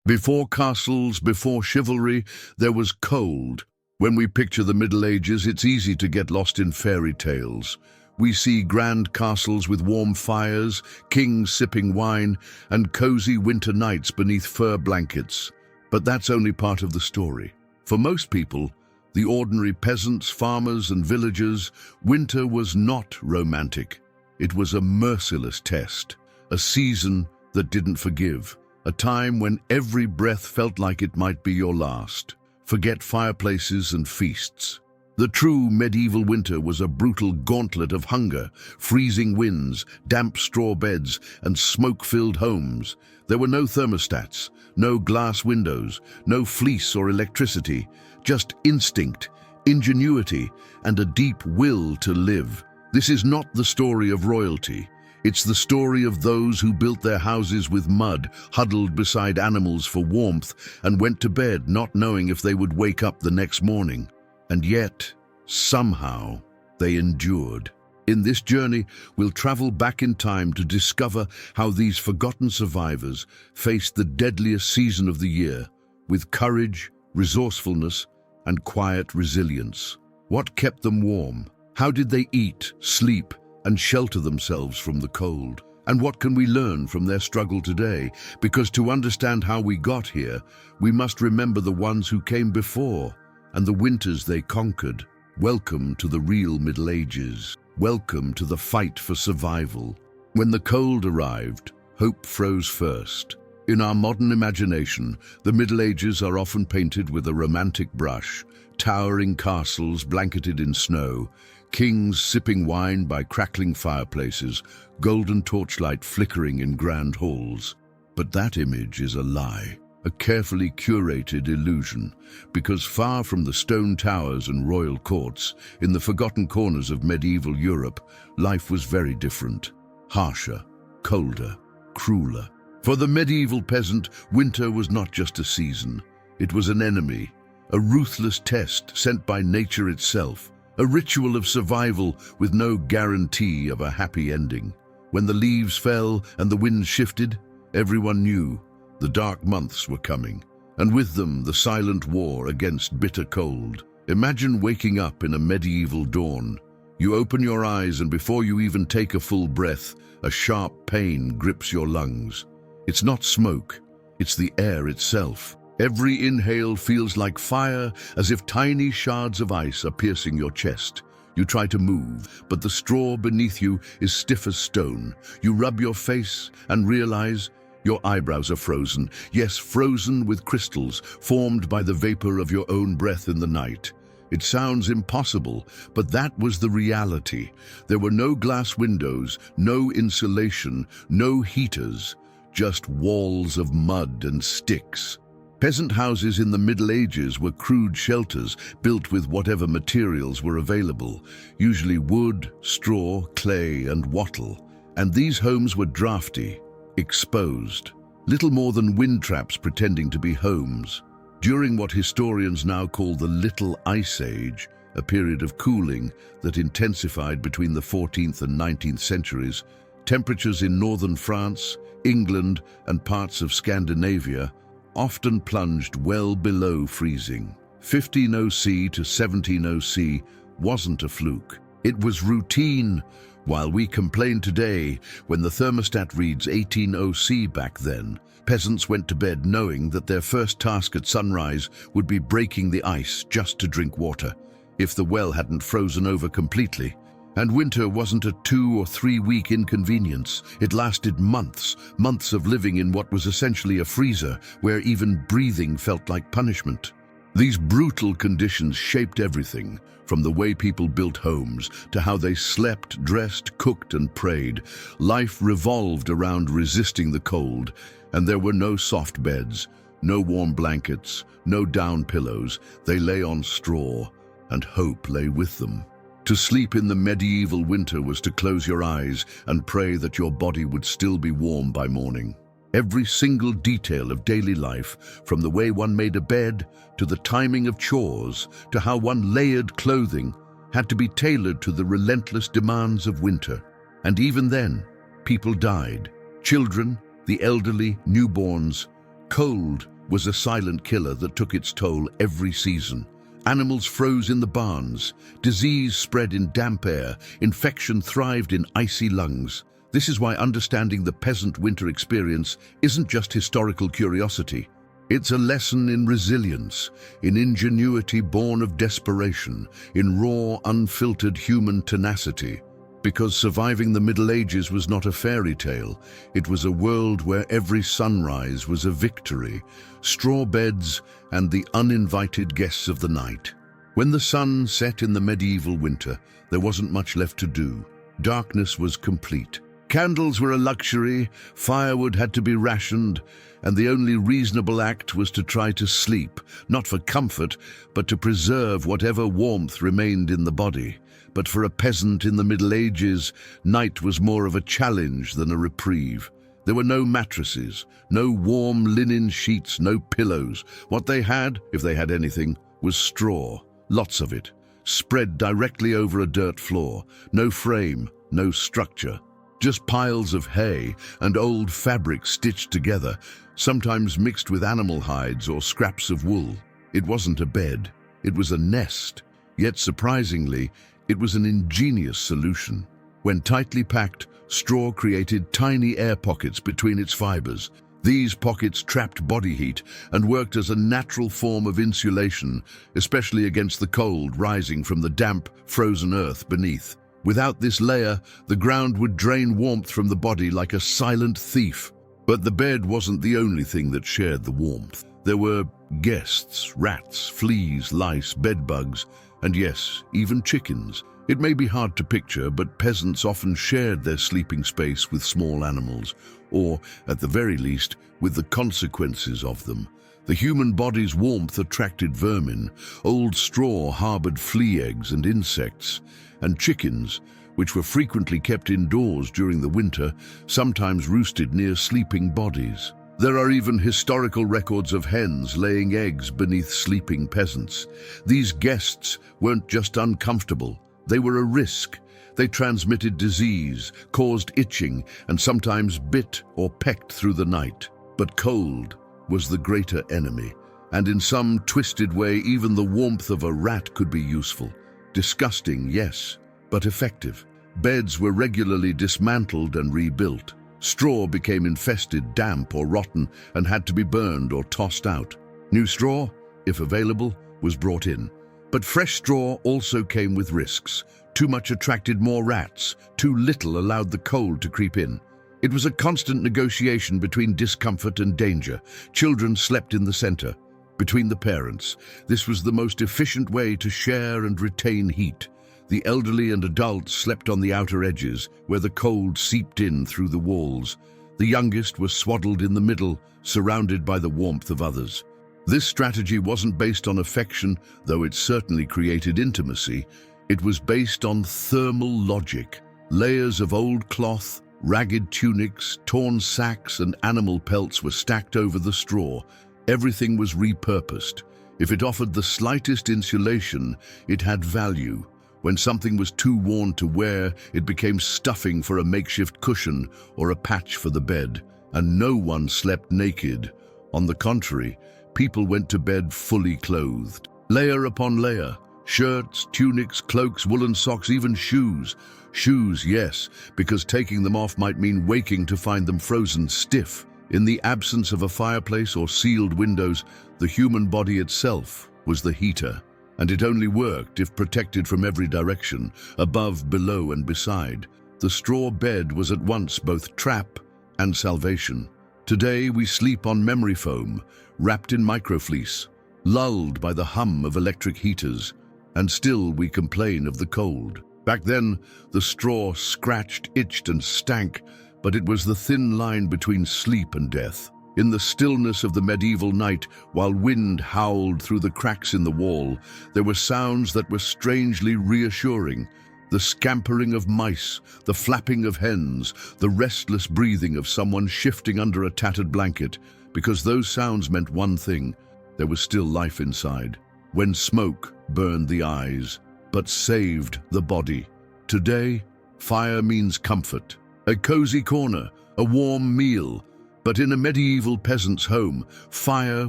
Before castles, before chivalry, there was cold. When we picture the Middle Ages, it's easy to get lost in fairy tales. We see grand castles with warm fires, kings sipping wine, and cozy winter nights beneath fur blankets. But that's only part of the story. For most people, the ordinary peasants, farmers, and villagers, winter was not romantic. It was a merciless test, a season that didn't forgive, a time when every breath felt like it might be your last. Forget fireplaces and feasts. The true medieval winter was a brutal gauntlet of hunger, freezing winds, damp straw beds, and smoke-filled homes. There were no thermostats, no glass windows, no fleece or electricity, just instinct, ingenuity, and a deep will to live. This is not the story of royalty. It's the story of those who built their houses with mud, huddled beside animals for warmth, and went to bed not knowing if they would wake up the next morning. And yet, somehow, they endured. In this journey, we'll travel back in time to discover how these forgotten survivors faced the deadliest season of the year with courage, resourcefulness, and quiet resilience. What kept them warm? How did they eat, sleep, and shelter themselves from the cold? And what can we learn from their struggle today? Because to understand how we got here, we must remember the ones who came before and the winters they conquered. Welcome to the real Middle Ages. Welcome to the fight for survival. When the cold arrived, hope froze first. In our modern imagination, the Middle Ages are often painted with a romantic brush, towering castles blanketed in snow, kings sipping wine by crackling fireplaces, golden torchlight flickering in grand halls. But that image is a lie, a carefully curated illusion, because far from the stone towers and royal courts, in the forgotten corners of medieval Europe, life was very different, harsher, colder, crueler. For the medieval peasant, winter was not just a season. It was an enemy, a ruthless test sent by nature itself, a ritual of survival with no guarantee of a happy ending. When the leaves fell and the wind shifted, everyone knew the dark months were coming, and with them the silent war against bitter cold. Imagine waking up in a medieval dawn. You open your eyes and before you even take a full breath, a sharp pain grips your lungs. It's not smoke, it's the air itself. Every inhale feels like fire, as if tiny shards of ice are piercing your chest. You try to move, but the straw beneath you is stiff as stone. You rub your face and realize your eyebrows are frozen. Yes, frozen with crystals formed by the vapor of your own breath in the night. It sounds impossible, but that was the reality. There were no glass windows, no insulation, no heaters, just walls of mud and sticks. Peasant houses in the Middle Ages were crude shelters built with whatever materials were available, usually wood, straw, clay, and wattle. And these homes were drafty, exposed, little more than wind traps pretending to be homes. During what historians now call the Little Ice Age, a period of cooling that intensified between the 14th and 19th centuries, temperatures in northern France, England, and parts of Scandinavia often plunged well below freezing. 15 C to 17 C wasn't a fluke. It was routine. While we complain today when the thermostat reads 18 C back then, peasants went to bed knowing that their first task at sunrise would be breaking the ice just to drink water, if the well hadn't frozen over completely. And winter wasn't a 2 or 3 week inconvenience. It lasted months, months of living in what was essentially a freezer, where even breathing felt like punishment. These brutal conditions shaped everything, from the way people built homes to how they slept, dressed, cooked, and prayed. Life revolved around resisting the cold, and there were no soft beds, no warm blankets, no down pillows. They lay on straw, and hope lay with them. To sleep in the medieval winter was to close your eyes and pray that your body would still be warm by morning. Every single detail of daily life, from the way one made a bed, to the timing of chores, to how one layered clothing, had to be tailored to the relentless demands of winter. And even then, people died. Children, the elderly, newborns. Cold was a silent killer that took its toll every season. Animals froze in the barns, disease spread in damp air, infection thrived in icy lungs. This is why understanding the peasant winter experience isn't just historical curiosity. It's a lesson in resilience, in ingenuity born of desperation, in raw, unfiltered human tenacity. Because surviving the Middle Ages was not a fairy tale, it was a world where every sunrise was a victory, straw beds and the uninvited guests of the night. When the sun set in the medieval winter, there wasn't much left to do. Darkness was complete. Candles were a luxury, firewood had to be rationed, and the only reasonable act was to try to sleep, not for comfort, but to preserve whatever warmth remained in the body. But for a peasant in the Middle Ages, night was more of a challenge than a reprieve. There were no mattresses, no warm linen sheets, no pillows. What they had, if they had anything, was straw, lots of it, spread directly over a dirt floor. No frame, no structure. Just piles of hay and old fabric stitched together, sometimes mixed with animal hides or scraps of wool. It wasn't a bed, it was a nest. Yet surprisingly, it was an ingenious solution. When tightly packed, straw created tiny air pockets between its fibers. These pockets trapped body heat and worked as a natural form of insulation, especially against the cold rising from the damp, frozen earth beneath. Without this layer, the ground would drain warmth from the body like a silent thief. But the bed wasn't the only thing that shared the warmth. There were guests, rats, fleas, lice, bedbugs, and yes, even chickens. It may be hard to picture, but peasants often shared their sleeping space with small animals, or, at the very least, with the consequences of them. The human body's warmth attracted vermin. Old straw harbored flea eggs and insects, and chickens, which were frequently kept indoors during the winter, sometimes roosted near sleeping bodies. There are even historical records of hens laying eggs beneath sleeping peasants. These guests weren't just uncomfortable, they were a risk. They transmitted disease, caused itching, and sometimes bit or pecked through the night. But cold was the greater enemy, and in some twisted way even the warmth of a rat could be useful. Disgusting, yes, but effective. Beds were regularly dismantled and rebuilt. Straw became infested, damp or rotten, and had to be burned or tossed out. New straw, if available, was brought in. But fresh straw also came with risks. Too much attracted more rats, too little allowed the cold to creep in. It was a constant negotiation between discomfort and danger. Children slept in the center, between the parents. This was the most efficient way to share and retain heat. The elderly and adults slept on the outer edges, where the cold seeped in through the walls. The youngest was swaddled in the middle, surrounded by the warmth of others. This strategy wasn't based on affection, though it certainly created intimacy. It was based on thermal logic. Layers of old cloth, ragged tunics, torn sacks, and animal pelts were stacked over the straw. Everything was repurposed. If it offered the slightest insulation, it had value. When something was too worn to wear, it became stuffing for a makeshift cushion or a patch for the bed. And no one slept naked. On the contrary, people went to bed fully clothed. Layer upon layer. Shirts, tunics, cloaks, woolen socks, even shoes. Shoes, yes, because taking them off might mean waking to find them frozen stiff. In the absence of a fireplace or sealed windows, the human body itself was the heater. And it only worked if protected from every direction, above, below, and beside. The straw bed was at once both trap and salvation. Today we sleep on memory foam, wrapped in microfleece, lulled by the hum of electric heaters, and still we complain of the cold. Back then, the straw scratched, itched, and stank, but it was the thin line between sleep and death. In the stillness of the medieval night, while wind howled through the cracks in the wall, there were sounds that were strangely reassuring. The scampering of mice, the flapping of hens, the restless breathing of someone shifting under a tattered blanket, because those sounds meant one thing: there was still life inside. When smoke burned the eyes, but saved the body. Today, fire means comfort, a cozy corner, a warm meal, But in a medieval peasant's home, fire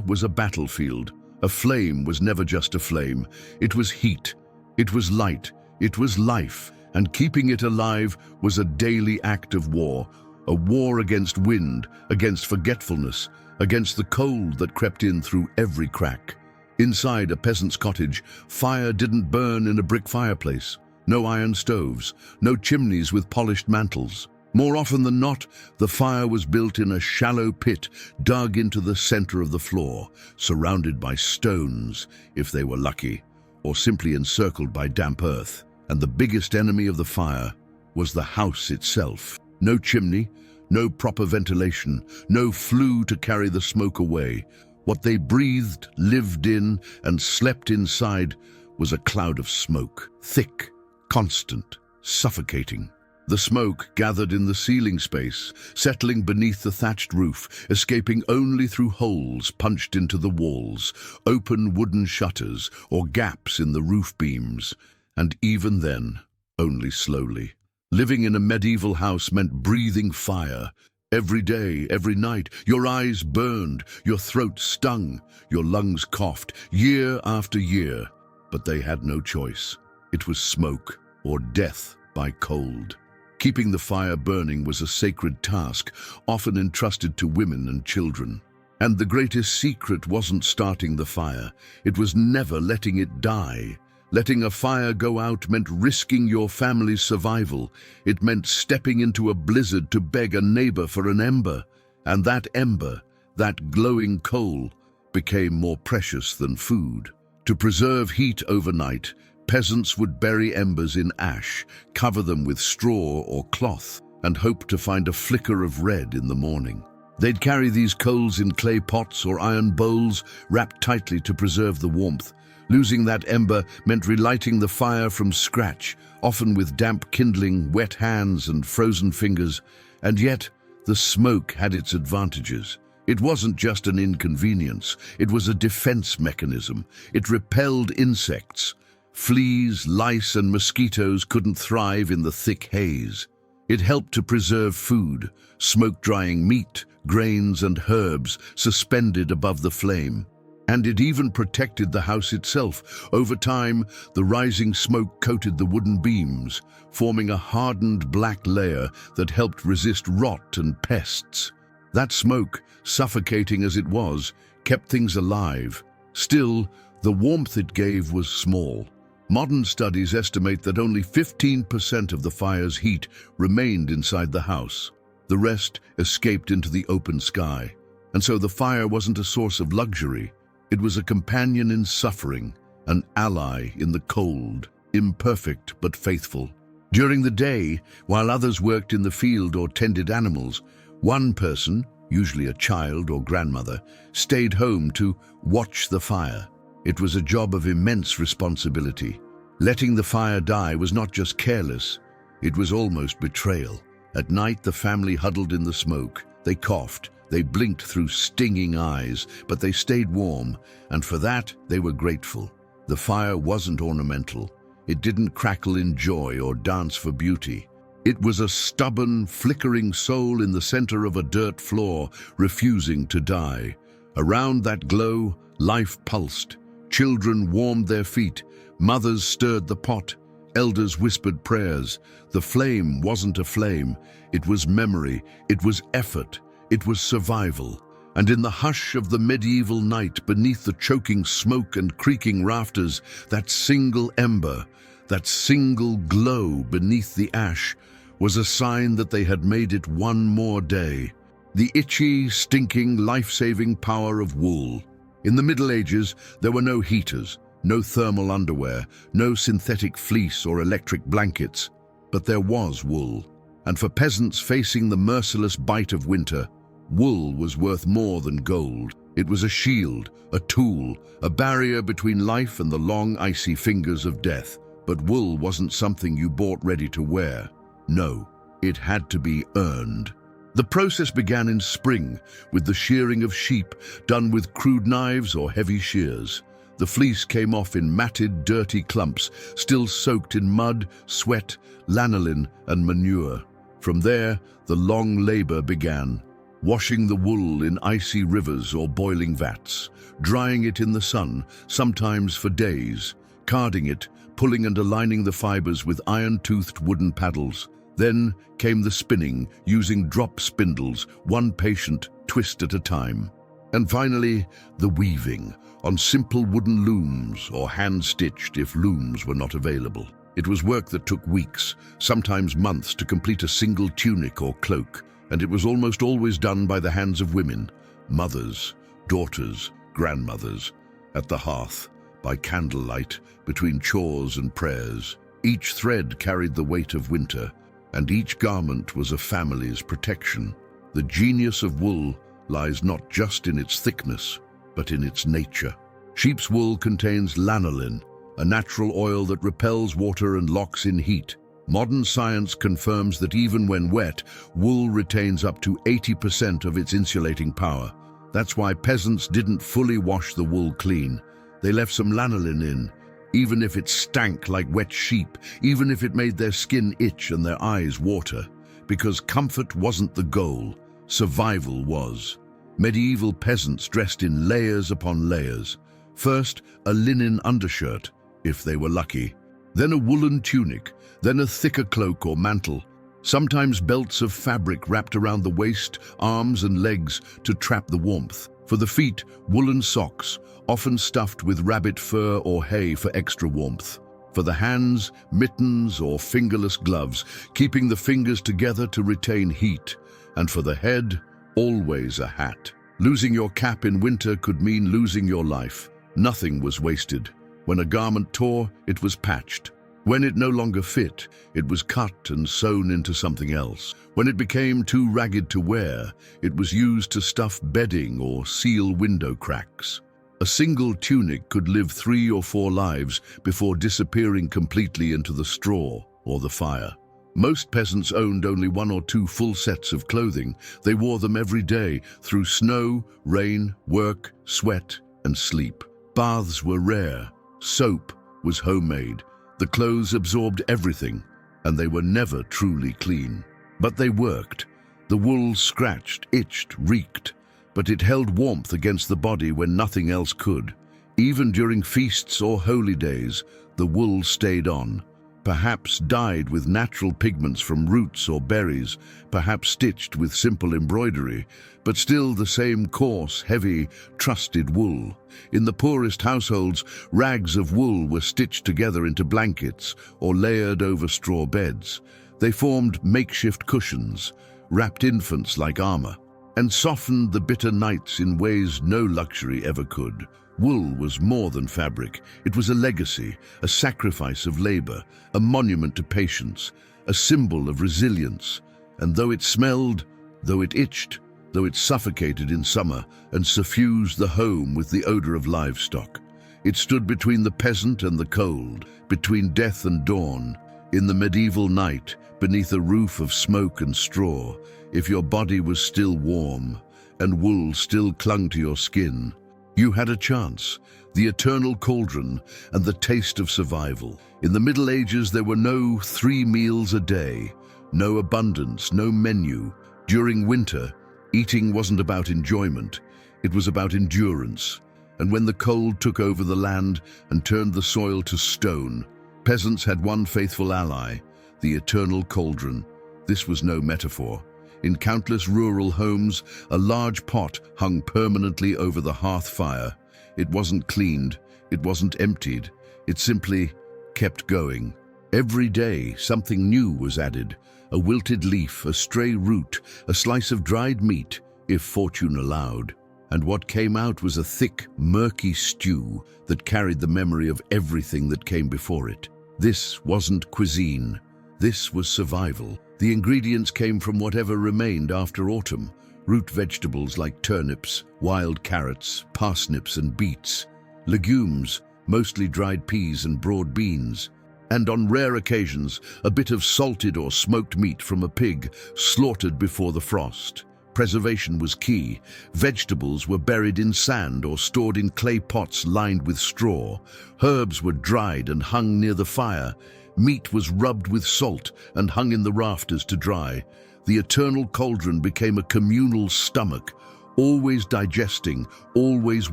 was a battlefield. A flame was never just a flame. It was heat, it was light, it was life, and keeping it alive was a daily act of war. A war against wind, against forgetfulness, against the cold that crept in through every crack. Inside a peasant's cottage, fire didn't burn in a brick fireplace. No iron stoves, no chimneys with polished mantles. More often than not, the fire was built in a shallow pit dug into the center of the floor, surrounded by stones, if they were lucky, or simply encircled by damp earth. And the biggest enemy of the fire was the house itself. No chimney, no proper ventilation, no flue to carry the smoke away. What they breathed, lived in, and slept inside was a cloud of smoke, thick, constant, suffocating. The smoke gathered in the ceiling space, settling beneath the thatched roof, escaping only through holes punched into the walls, open wooden shutters, or gaps in the roof beams, and even then, only slowly. Living in a medieval house meant breathing fire. Every day, every night, your eyes burned, your throat stung, your lungs coughed, year after year. But they had no choice. It was smoke or death by cold. Keeping the fire burning was a sacred task, often entrusted to women and children. And the greatest secret wasn't starting the fire. It was never letting it die. Letting a fire go out meant risking your family's survival. It meant stepping into a blizzard to beg a neighbor for an ember. And that ember, that glowing coal, became more precious than food. To preserve heat overnight, peasants would bury embers in ash, cover them with straw or cloth, and hope to find a flicker of red in the morning. They'd carry these coals in clay pots or iron bowls, wrapped tightly to preserve the warmth. Losing that ember meant relighting the fire from scratch, often with damp kindling, wet hands and frozen fingers. And yet, the smoke had its advantages. It wasn't just an inconvenience, it was a defense mechanism. It repelled insects. Fleas, lice, and mosquitoes couldn't thrive in the thick haze. It helped to preserve food, smoke-drying meat, grains, and herbs suspended above the flame. And it even protected the house itself. Over time, the rising smoke coated the wooden beams, forming a hardened black layer that helped resist rot and pests. That smoke, suffocating as it was, kept things alive. Still, the warmth it gave was small. Modern studies estimate that only 15% of the fire's heat remained inside the house. The rest escaped into the open sky. And so the fire wasn't a source of luxury. It was a companion in suffering, an ally in the cold, imperfect but faithful. During the day, while others worked in the field or tended animals, one person, usually a child or grandmother, stayed home to watch the fire. It was a job of immense responsibility. Letting the fire die was not just careless, it was almost betrayal. At night, the family huddled in the smoke. They coughed, they blinked through stinging eyes, but they stayed warm, and for that, they were grateful. The fire wasn't ornamental. It didn't crackle in joy or dance for beauty. It was a stubborn, flickering soul in the center of a dirt floor, refusing to die. Around that glow, life pulsed. Children warmed their feet, mothers stirred the pot, elders whispered prayers. The flame wasn't a flame, it was memory, it was effort, it was survival. And in the hush of the medieval night, beneath the choking smoke and creaking rafters, that single ember, that single glow beneath the ash, was a sign that they had made it one more day. The itchy, stinking, life-saving power of wool. In the Middle Ages, there were no heaters, no thermal underwear, no synthetic fleece or electric blankets. But there was wool. And for peasants facing the merciless bite of winter, wool was worth more than gold. It was a shield, a tool, a barrier between life and the long, icy fingers of death. But wool wasn't something you bought ready to wear. No, it had to be earned. The process began in spring, with the shearing of sheep, done with crude knives or heavy shears. The fleece came off in matted, dirty clumps, still soaked in mud, sweat, lanolin, and manure. From there, the long labor began. washing the wool in icy rivers or boiling vats, drying it in the sun, sometimes for days, carding it, pulling and aligning the fibers with iron-toothed wooden paddles. Then came the spinning, using drop spindles, one patient twist at a time. And finally, the weaving, on simple wooden looms or hand-stitched if looms were not available. It was work that took weeks, sometimes months, to complete a single tunic or cloak, and it was almost always done by the hands of women, mothers, daughters, grandmothers, at the hearth, by candlelight, between chores and prayers. Each thread carried the weight of winter, and each garment was a family's protection. The genius of wool lies not just in its thickness, but in its nature. Sheep's wool contains lanolin, a natural oil that repels water and locks in heat. Modern science confirms that even when wet, wool retains up to 80% of its insulating power. That's why peasants didn't fully wash the wool clean. They left some lanolin in, even if it stank like wet sheep, even if it made their skin itch and their eyes water. Because comfort wasn't the goal, survival was. Medieval peasants dressed in layers upon layers. First, a linen undershirt, if they were lucky. Then a woolen tunic, then a thicker cloak or mantle. Sometimes belts of fabric wrapped around the waist, arms and legs to trap the warmth. For the feet, woolen socks, often stuffed with rabbit fur or hay for extra warmth. For the hands, mittens or fingerless gloves, keeping the fingers together to retain heat. And for the head, always a hat. Losing your cap in winter could mean losing your life. Nothing was wasted. When a garment tore, it was patched. When it no longer fit, it was cut and sewn into something else. When it became too ragged to wear, it was used to stuff bedding or seal window cracks. A single tunic could live 3 or 4 lives before disappearing completely into the straw or the fire. Most peasants owned only 1 or 2 full sets of clothing. They wore them every day through snow, rain, work, sweat, and sleep. Baths were rare. Soap was homemade. The clothes absorbed everything, and they were never truly clean. But they worked. The wool scratched, itched, reeked, but it held warmth against the body when nothing else could. Even during feasts or holy days, the wool stayed on. Perhaps dyed with natural pigments from roots or berries, perhaps stitched with simple embroidery, but still the same coarse, heavy, trusted wool. In the poorest households, rags of wool were stitched together into blankets or layered over straw beds. They formed makeshift cushions, wrapped infants like armor, and softened the bitter nights in ways no luxury ever could. Wool was more than fabric. It was a legacy, a sacrifice of labor, a monument to patience, a symbol of resilience. And though it smelled, though it itched, though it suffocated in summer and suffused the home with the odor of livestock, it stood between the peasant and the cold, between death and dawn. In the medieval night, beneath a roof of smoke and straw, if your body was still warm and wool still clung to your skin, you had a chance. The eternal cauldron and the taste of survival. In the Middle Ages, there were no 3 meals a day, no abundance, no menu. During winter, eating wasn't about enjoyment, it was about endurance. And when the cold took over the land and turned the soil to stone, peasants had one faithful ally, the eternal cauldron. This was no metaphor. In countless rural homes, a large pot hung permanently over the hearth fire. It wasn't cleaned, it wasn't emptied, it simply kept going. Every day, something new was added. A wilted leaf, a stray root, a slice of dried meat, if fortune allowed. And what came out was a thick, murky stew that carried the memory of everything that came before it. This wasn't cuisine. This was survival. The ingredients came from whatever remained after autumn. Root vegetables like turnips, wild carrots, parsnips and beets. Legumes, mostly dried peas and broad beans. And on rare occasions, a bit of salted or smoked meat from a pig slaughtered before the frost. Preservation was key. Vegetables were buried in sand or stored in clay pots lined with straw. Herbs were dried and hung near the fire. Meat was rubbed with salt and hung in the rafters to dry. The eternal cauldron became a communal stomach, always digesting, always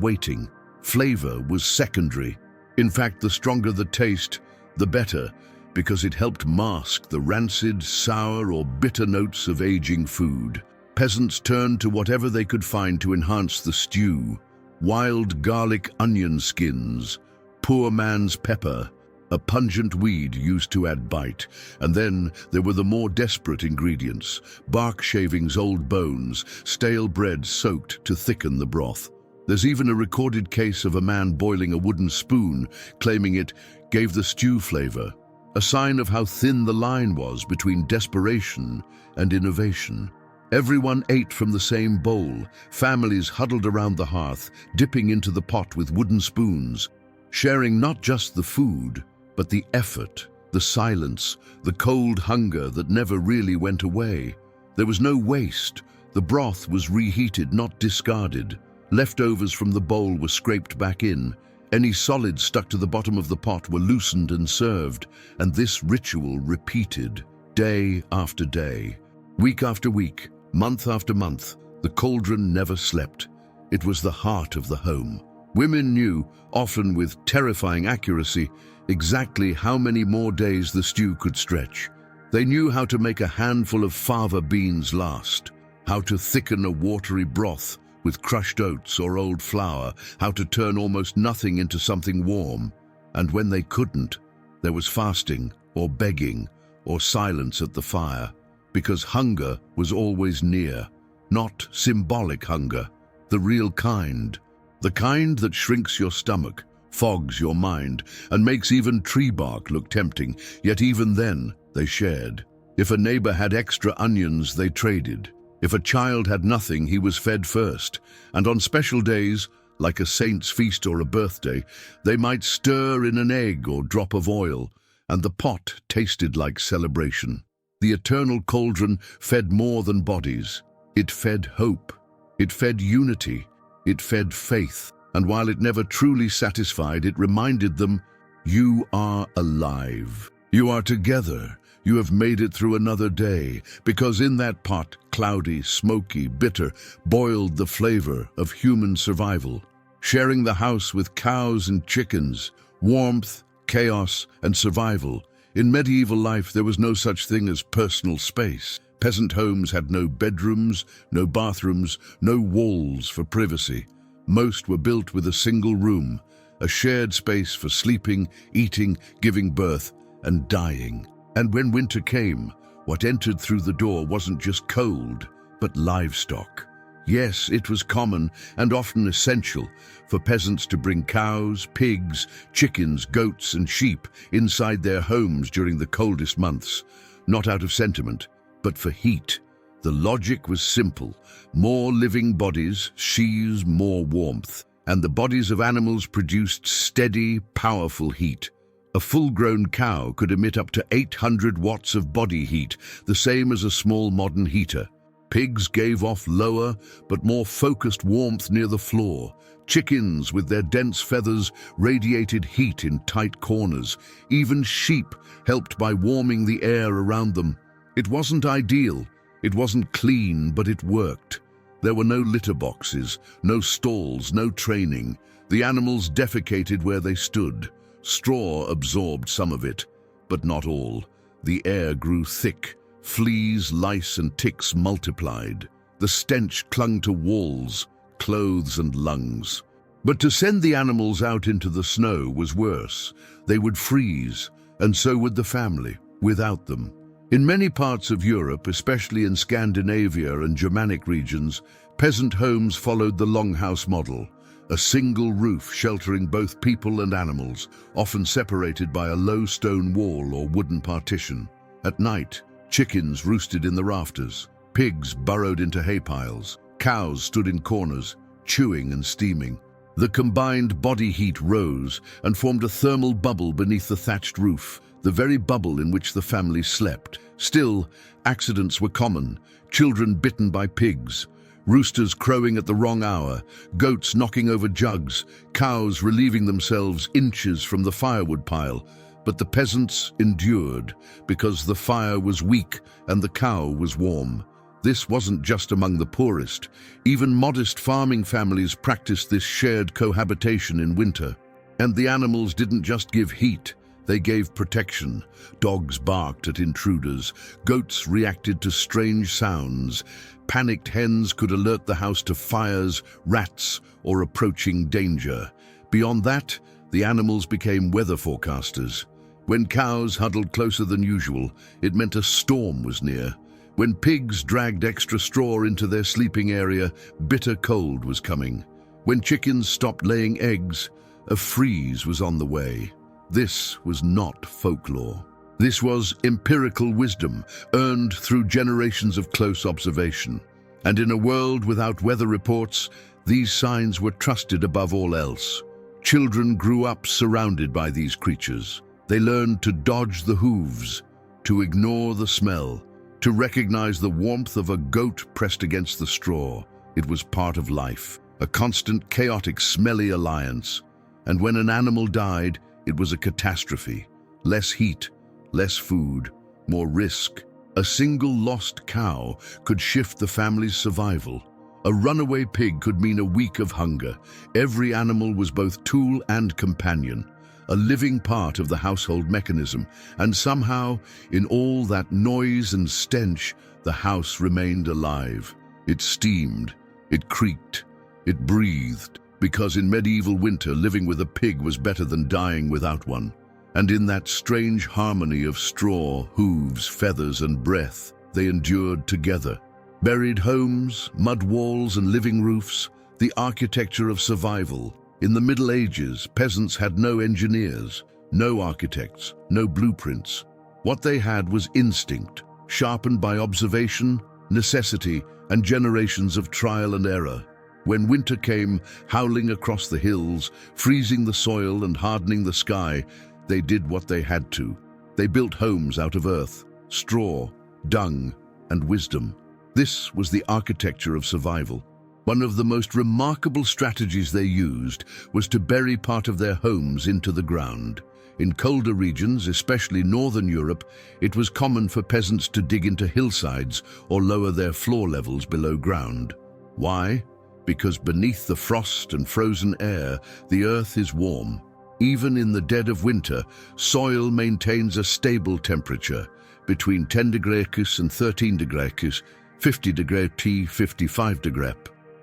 waiting. Flavor was secondary. In fact, the stronger the taste, the better, because it helped mask the rancid, sour, or bitter notes of aging food. Peasants turned to whatever they could find to enhance the stew. Wild garlic onion skins, poor man's pepper, a pungent weed used to add bite. And then there were the more desperate ingredients: bark shavings, old bones, stale bread soaked to thicken the broth. There's even a recorded case of a man boiling a wooden spoon, claiming it gave the stew flavor, a sign of how thin the line was between desperation and innovation. Everyone ate from the same bowl, families huddled around the hearth, dipping into the pot with wooden spoons, sharing not just the food, but the effort, the silence, the cold hunger that never really went away. There was no waste. The broth was reheated, not discarded. Leftovers from the bowl were scraped back in. Any solids stuck to the bottom of the pot were loosened and served, and this ritual repeated day after day, week after week, month after month. The cauldron never slept. It was the heart of the home. Women knew, often with terrifying accuracy, exactly how many more days the stew could stretch. They knew how to make a handful of fava beans last, how to thicken a watery broth with crushed oats or old flour, how to turn almost nothing into something warm. And when they couldn't, there was fasting or begging or silence at the fire, because hunger was always near. Not symbolic hunger, the real kind. The kind that shrinks your stomach, fogs your mind, and makes even tree bark look tempting, yet even then they shared. If a neighbor had extra onions, they traded. If a child had nothing, he was fed first. And on special days, like a saint's feast or a birthday, they might stir in an egg or drop of oil, and the pot tasted like celebration. The eternal cauldron fed more than bodies. It fed hope. It fed unity. It fed faith. And while it never truly satisfied, it reminded them, you are alive. You are together. You have made it through another day, because in that pot, cloudy, smoky, bitter, boiled the flavor of human survival. Sharing the house with cows and chickens, warmth, chaos, and survival. In medieval life, there was no such thing as personal space. Peasant homes had no bedrooms, no bathrooms, no walls for privacy. Most were built with a single room, a shared space for sleeping, eating, giving birth, and dying. And when winter came, what entered through the door wasn't just cold, but livestock. Yes, it was common and often essential for peasants to bring cows, pigs, chickens, goats, and sheep inside their homes during the coldest months, not out of sentiment, but for heat. The logic was simple: more living bodies, sheaves more warmth, and the bodies of animals produced steady, powerful heat. A full-grown cow could emit up to 800 watts of body heat, the same as a small modern heater. Pigs gave off lower but more focused warmth near the floor. Chickens, with their dense feathers, radiated heat in tight corners. Even sheep helped by warming the air around them. It wasn't ideal, it wasn't clean, but it worked. There were no litter boxes, no stalls, no training. The animals defecated where they stood. Straw absorbed some of it, but not all. The air grew thick. Fleas, lice, and ticks multiplied. The stench clung to walls, clothes, and lungs. But to send the animals out into the snow was worse. They would freeze, and so would the family, without them. In many parts of Europe, especially in Scandinavia and Germanic regions, peasant homes followed the longhouse model, a single roof sheltering both people and animals, often separated by a low stone wall or wooden partition. At night, chickens roosted in the rafters, pigs burrowed into hay piles, cows stood in corners, chewing and steaming. The combined body heat rose and formed a thermal bubble beneath the thatched roof, the very bubble in which the family slept. Still, accidents were common: children bitten by pigs, roosters crowing at the wrong hour, goats knocking over jugs, cows relieving themselves inches from the firewood pile. But the peasants endured because the fire was weak and the cow was warm. This wasn't just among the poorest. Even modest farming families practiced this shared cohabitation in winter. And the animals didn't just give heat, they gave protection. Dogs barked at intruders, goats reacted to strange sounds, panicked hens could alert the house to fires, rats, or approaching danger. Beyond that, the animals became weather forecasters. When cows huddled closer than usual, it meant a storm was near. When pigs dragged extra straw into their sleeping area, bitter cold was coming. When chickens stopped laying eggs, a freeze was on the way. This was not folklore. This was empirical wisdom, earned through generations of close observation. And in a world without weather reports, these signs were trusted above all else. Children grew up surrounded by these creatures. They learned to dodge the hooves, to ignore the smell, to recognize the warmth of a goat pressed against the straw. It was part of life, a constant, chaotic, smelly alliance. And when an animal died, it was a catastrophe. Less heat, less food, more risk. A single lost cow could shift the family's survival. A runaway pig could mean a week of hunger. Every animal was both tool and companion, a living part of the household mechanism. And somehow, in all that noise and stench, the house remained alive. It steamed, it creaked, it breathed, because in medieval winter, living with a pig was better than dying without one. And in that strange harmony of straw, hooves, feathers, and breath, they endured together. Buried homes, mud walls, and living roofs, the architecture of survival. In the Middle Ages, peasants had no engineers, no architects, no blueprints. What they had was instinct, sharpened by observation, necessity, and generations of trial and error. When winter came, howling across the hills, freezing the soil and hardening the sky, they did what they had to. They built homes out of earth, straw, dung, and wisdom. This was the architecture of survival. One of the most remarkable strategies they used was to bury part of their homes into the ground. In colder regions, especially northern Europe, it was common for peasants to dig into hillsides or lower their floor levels below ground. Why? Because beneath the frost and frozen air, the earth is warm. Even in the dead of winter, soil maintains a stable temperature between 10 degrees Celsius and 13 degrees Celsius, 50 degrees T, 55 degrees,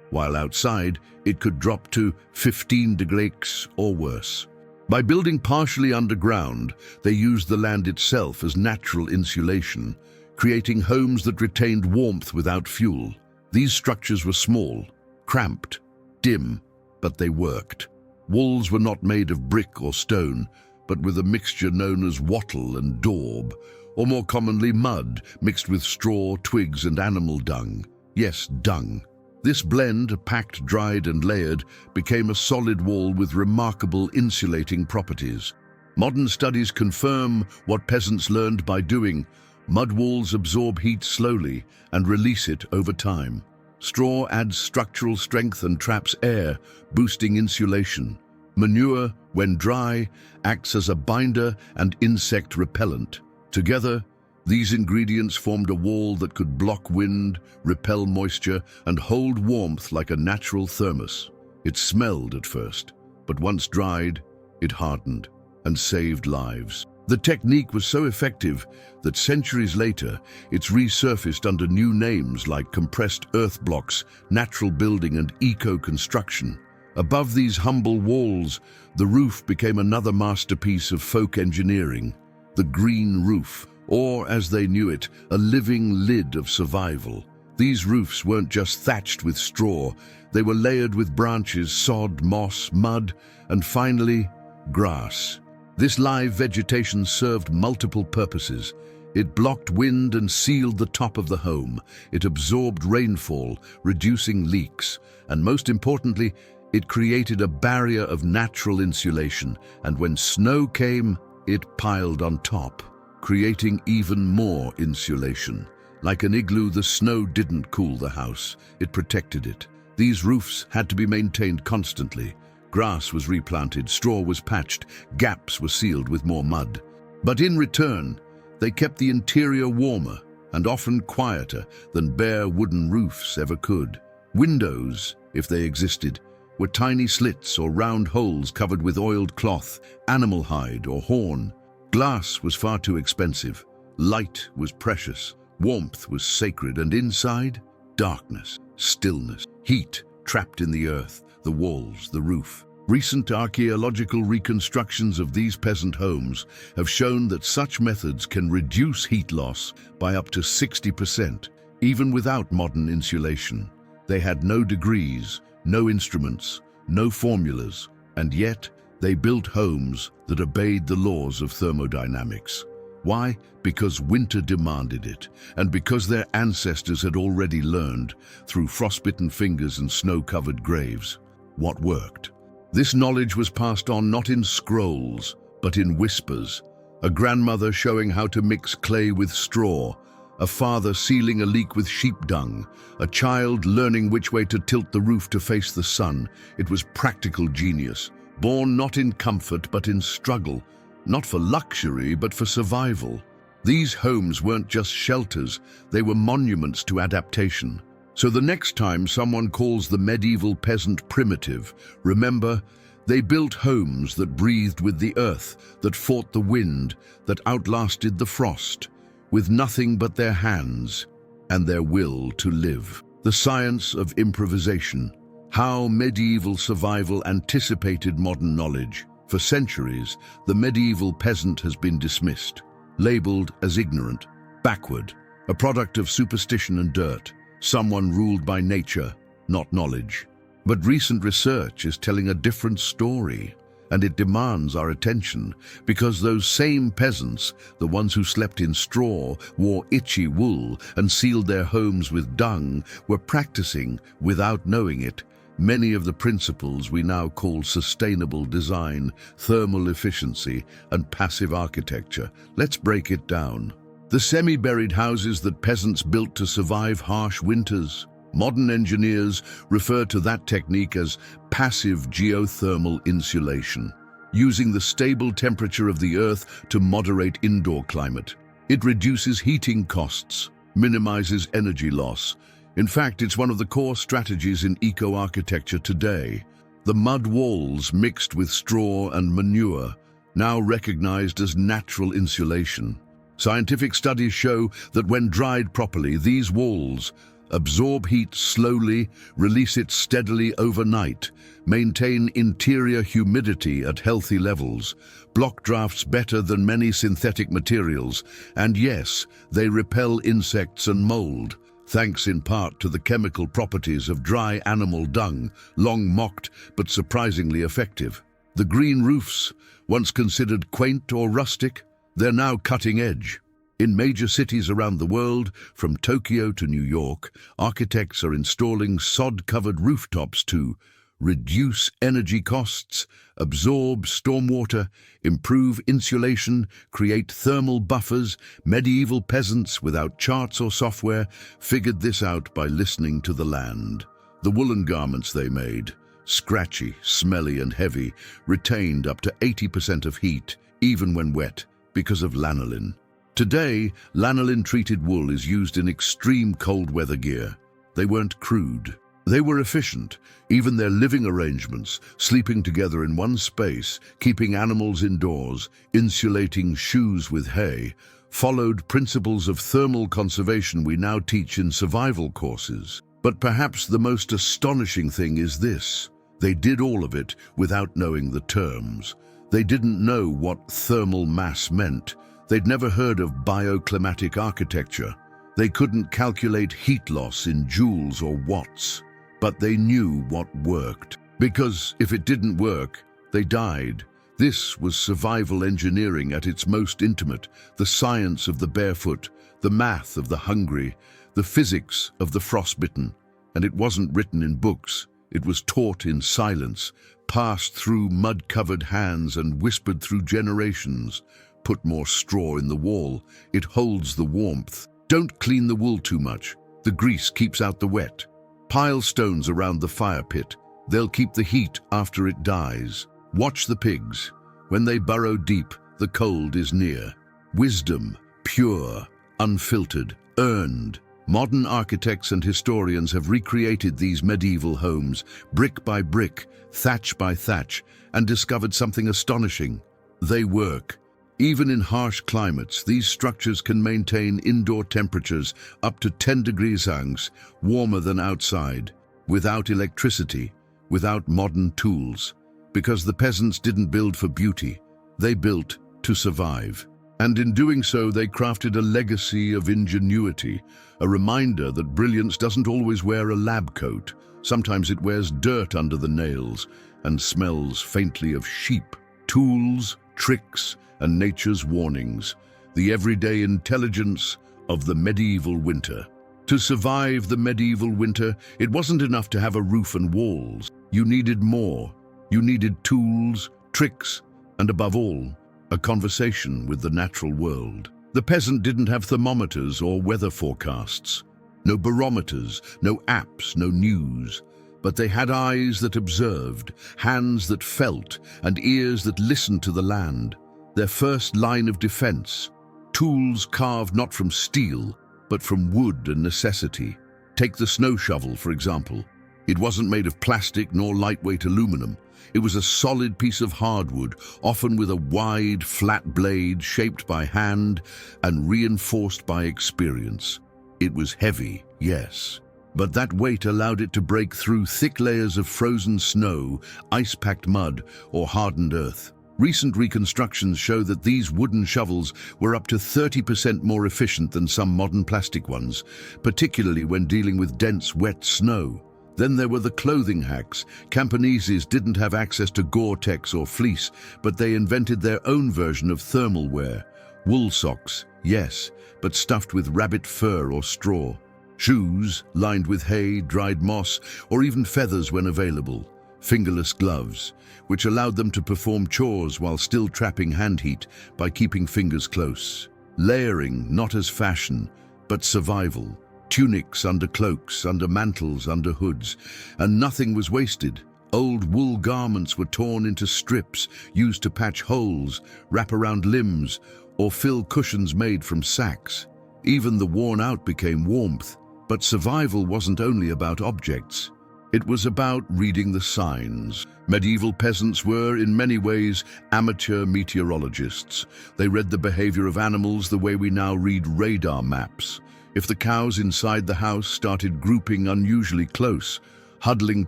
while outside it could drop to 15 degrees or worse. By building partially underground, they used the land itself as natural insulation, creating homes that retained warmth without fuel. These structures were small, cramped, dim, but they worked. Walls were not made of brick or stone, but with a mixture known as wattle and daub, or more commonly mud, mixed with straw, twigs, and animal dung. Yes, dung. This blend, packed, dried, and layered, became a solid wall with remarkable insulating properties. Modern studies confirm what peasants learned by doing. Mud walls absorb heat slowly and release it over time. Straw adds structural strength and traps air, boosting insulation. Manure, when dry, acts as a binder and insect repellent. Together, these ingredients formed a wall that could block wind, repel moisture, and hold warmth like a natural thermos. It smelled at first, but once dried, it hardened and saved lives. The technique was so effective that centuries later, it's resurfaced under new names like compressed earth blocks, natural building, and eco-construction. Above these humble walls, the roof became another masterpiece of folk engineering, the green roof, or as they knew it, a living lid of survival. These roofs weren't just thatched with straw, they were layered with branches, sod, moss, mud, and finally, grass. This live vegetation served multiple purposes. It blocked wind and sealed the top of the home. It absorbed rainfall, reducing leaks. And most importantly, it created a barrier of natural insulation. And when snow came, it piled on top, creating even more insulation. Like an igloo, the snow didn't cool the house. It protected it. These roofs had to be maintained constantly. Grass was replanted, straw was patched, gaps were sealed with more mud. But in return, they kept the interior warmer and often quieter than bare wooden roofs ever could. Windows, if they existed, were tiny slits or round holes covered with oiled cloth, animal hide or horn. Glass was far too expensive. Light was precious. Warmth was sacred, and inside, darkness, stillness, heat trapped in the earth, the walls, the roof. Recent archaeological reconstructions of these peasant homes have shown that such methods can reduce heat loss by up to 60%, even without modern insulation. They had no degrees, no instruments, no formulas, and yet they built homes that obeyed the laws of thermodynamics. Why? Because winter demanded it, and because their ancestors had already learned, through frostbitten fingers and snow-covered graves, what worked. This knowledge was passed on not in scrolls, but in whispers. A grandmother showing how to mix clay with straw, a father sealing a leak with sheep dung, a child learning which way to tilt the roof to face the sun. It was practical genius, born not in comfort but in struggle, not for luxury but for survival. These homes weren't just shelters, they were monuments to adaptation. So the next time someone calls the medieval peasant primitive, remember, they built homes that breathed with the earth, that fought the wind, that outlasted the frost, with nothing but their hands and their will to live. The science of improvisation. How medieval survival anticipated modern knowledge. For centuries, the medieval peasant has been dismissed, labeled as ignorant, backward, a product of superstition and dirt, someone ruled by nature, not knowledge. But recent research is telling a different story, and it demands our attention, because those same peasants, the ones who slept in straw, wore itchy wool, and sealed their homes with dung, were practicing, without knowing it, many of the principles we now call sustainable design, thermal efficiency, and passive architecture. Let's break it down. The semi-buried houses that peasants built to survive harsh winters. Modern engineers refer to that technique as passive geothermal insulation, using the stable temperature of the earth to moderate indoor climate. It reduces heating costs, minimizes energy loss. In fact, it's one of the core strategies in eco-architecture today. The mud walls mixed with straw and manure, now recognized as natural insulation. Scientific studies show that when dried properly, these walls absorb heat slowly, release it steadily overnight, maintain interior humidity at healthy levels, block drafts better than many synthetic materials, and yes, they repel insects and mold, thanks in part to the chemical properties of dry animal dung, long mocked but surprisingly effective. The green roofs, once considered quaint or rustic, they're now cutting edge. In major cities around the world, from Tokyo to New York, architects are installing sod-covered rooftops to reduce energy costs, absorb stormwater, improve insulation, create thermal buffers. Medieval peasants, without charts or software, figured this out by listening to the land. The woolen garments they made, scratchy, smelly and heavy, retained up to 80% of heat, even when wet, because of lanolin. Today, lanolin-treated wool is used in extreme cold weather gear. They weren't crude. They were efficient. Even their living arrangements, sleeping together in one space, keeping animals indoors, insulating shoes with hay, followed principles of thermal conservation we now teach in survival courses. But perhaps the most astonishing thing is this. They did all of it without knowing the terms. They didn't know what thermal mass meant. They'd never heard of bioclimatic architecture. They couldn't calculate heat loss in joules or watts. But they knew what worked. Because if it didn't work, they died. This was survival engineering at its most intimate, the science of the barefoot, the math of the hungry, the physics of the frostbitten. And it wasn't written in books. It was taught in silence, passed through mud-covered hands and whispered through generations. Put more straw in the wall. It holds the warmth. Don't clean the wool too much. The grease keeps out the wet. Pile stones around the fire pit. They'll keep the heat after it dies. Watch the pigs. When they burrow deep, the cold is near. Wisdom, pure, unfiltered, earned. Modern architects and historians have recreated these medieval homes, brick by brick, thatch by thatch, and discovered something astonishing. They work. Even in harsh climates, these structures can maintain indoor temperatures up to 10 degrees Celsius, warmer than outside, without electricity, without modern tools. Because the peasants didn't build for beauty, they built to survive. And in doing so, they crafted a legacy of ingenuity, a reminder that brilliance doesn't always wear a lab coat. Sometimes it wears dirt under the nails and smells faintly of sheep. Tools, tricks, and nature's warnings, the everyday intelligence of the medieval winter. To survive the medieval winter, it wasn't enough to have a roof and walls. You needed more. You needed tools, tricks, and above all, a conversation with the natural world. The peasant didn't have thermometers or weather forecasts, no barometers, no apps, no news, but they had eyes that observed, hands that felt, and ears that listened to the land. Their first line of defense, tools carved not from steel, but from wood and necessity. Take the snow shovel, for example. It wasn't made of plastic nor lightweight aluminum. It was a solid piece of hardwood, often with a wide, flat blade shaped by hand and reinforced by experience. It was heavy, yes, but that weight allowed it to break through thick layers of frozen snow, ice-packed mud, or hardened earth. Recent reconstructions show that these wooden shovels were up to 30% more efficient than some modern plastic ones, particularly when dealing with dense, wet snow. Then there were the clothing hacks. Campaneses didn't have access to Gore-Tex or fleece, but they invented their own version of thermal wear. Wool socks, yes, but stuffed with rabbit fur or straw. Shoes, lined with hay, dried moss, or even feathers when available. Fingerless gloves, which allowed them to perform chores while still trapping hand heat by keeping fingers close. Layering, not as fashion, but survival. Tunics under cloaks, under mantles, under hoods, and nothing was wasted. Old wool garments were torn into strips, used to patch holes, wrap around limbs, or fill cushions made from sacks. Even the worn out became warmth. But survival wasn't only about objects. It was about reading the signs. Medieval peasants were, in many ways, amateur meteorologists. They read the behavior of animals the way we now read radar maps. If the cows inside the house started grouping unusually close, huddling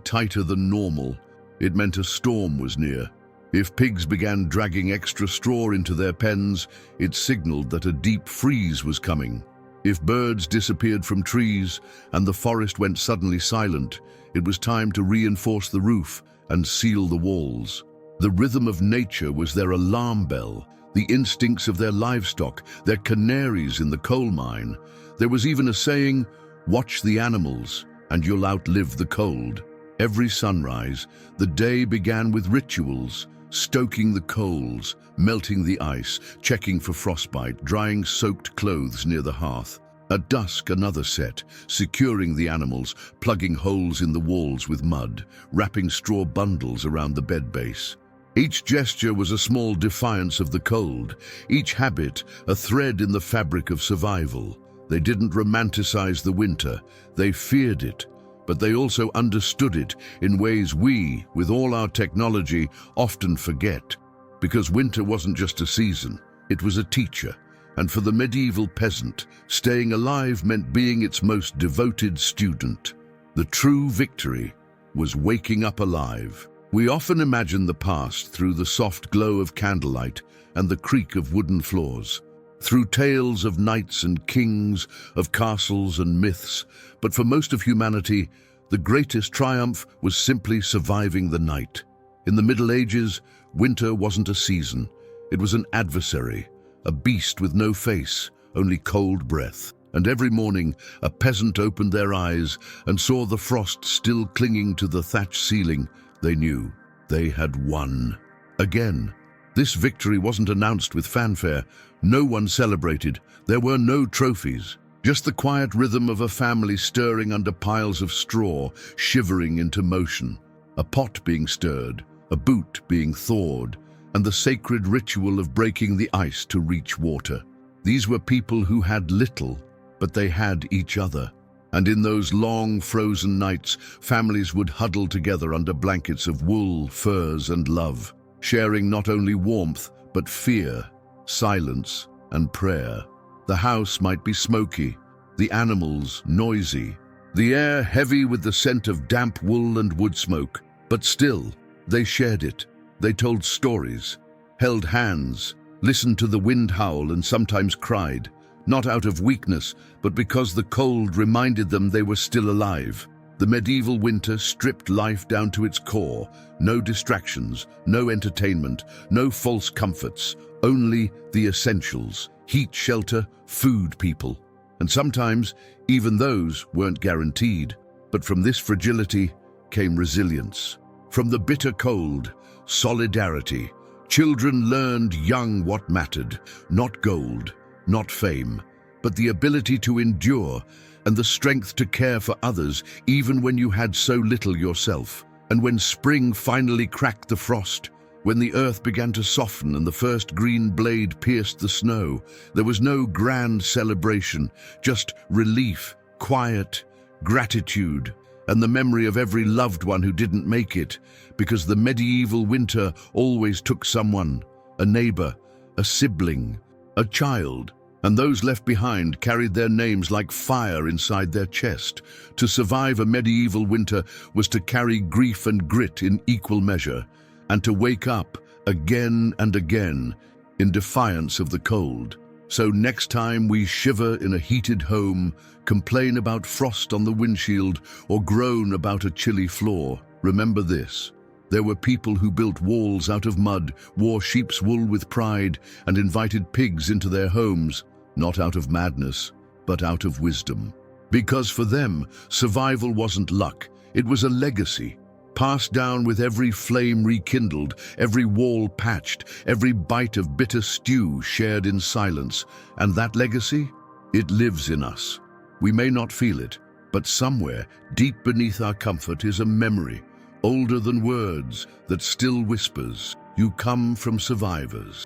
tighter than normal, it meant a storm was near. If pigs began dragging extra straw into their pens, it signaled that a deep freeze was coming. If birds disappeared from trees and the forest went suddenly silent, it was time to reinforce the roof and seal the walls. The rhythm of nature was their alarm bell, the instincts of their livestock, their canaries in the coal mine. There was even a saying, "Watch the animals, and you'll outlive the cold." Every sunrise, the day began with rituals, stoking the coals, melting the ice, checking for frostbite, drying soaked clothes near the hearth. At dusk, another set, securing the animals, plugging holes in the walls with mud, wrapping straw bundles around the bed base. Each gesture was a small defiance of the cold, each habit a thread in the fabric of survival. They didn't romanticize the winter, they feared it, but they also understood it in ways we, with all our technology, often forget. Because winter wasn't just a season, it was a teacher. And for the medieval peasant, staying alive meant being its most devoted student. The true victory was waking up alive. We often imagine the past through the soft glow of candlelight and the creak of wooden floors, through tales of knights and kings, of castles and myths. But for most of humanity, the greatest triumph was simply surviving the night. In the Middle Ages, winter wasn't a season. It was an adversary, a beast with no face, only cold breath. And every morning, a peasant opened their eyes and saw the frost still clinging to the thatched ceiling. They knew they had won. Again, this victory wasn't announced with fanfare. No one celebrated. There were no trophies. Just the quiet rhythm of a family stirring under piles of straw, shivering into motion. A pot being stirred, a boot being thawed, and the sacred ritual of breaking the ice to reach water. These were people who had little, but they had each other. And in those long, frozen nights, families would huddle together under blankets of wool, furs, and love, sharing not only warmth, but fear, silence, and prayer. The house might be smoky, the animals noisy, the air heavy with the scent of damp wool and wood smoke, but still, they shared it. They told stories, held hands, listened to the wind howl, and sometimes cried, not out of weakness, but because the cold reminded them they were still alive. The medieval winter stripped life down to its core. No distractions, no entertainment, no false comforts, only the essentials: heat, shelter, food, people. And sometimes, even those weren't guaranteed. But from this fragility came resilience. From the bitter cold, solidarity. Children learned young what mattered: not gold, not fame, but the ability to endure and the strength to care for others even when you had so little yourself. And when spring finally cracked the frost, when the earth began to soften and the first green blade pierced the snow, there was no grand celebration, just relief, quiet, gratitude, and the memory of every loved one who didn't make it, because the medieval winter always took someone: a neighbor, a sibling, a child. And those left behind carried their names like fire inside their chest. To survive a medieval winter was to carry grief and grit in equal measure, and to wake up again and again in defiance of the cold. So next time we shiver in a heated home, complain about frost on the windshield, or groan about a chilly floor, remember this: there were people who built walls out of mud, wore sheep's wool with pride, and invited pigs into their homes, not out of madness, but out of wisdom. Because for them, survival wasn't luck, it was a legacy, passed down with every flame rekindled, every wall patched, every bite of bitter stew shared in silence. And that legacy? It lives in us. We may not feel it, but somewhere, deep beneath our comfort, is a memory, older than words, that still whispers, "You come from survivors."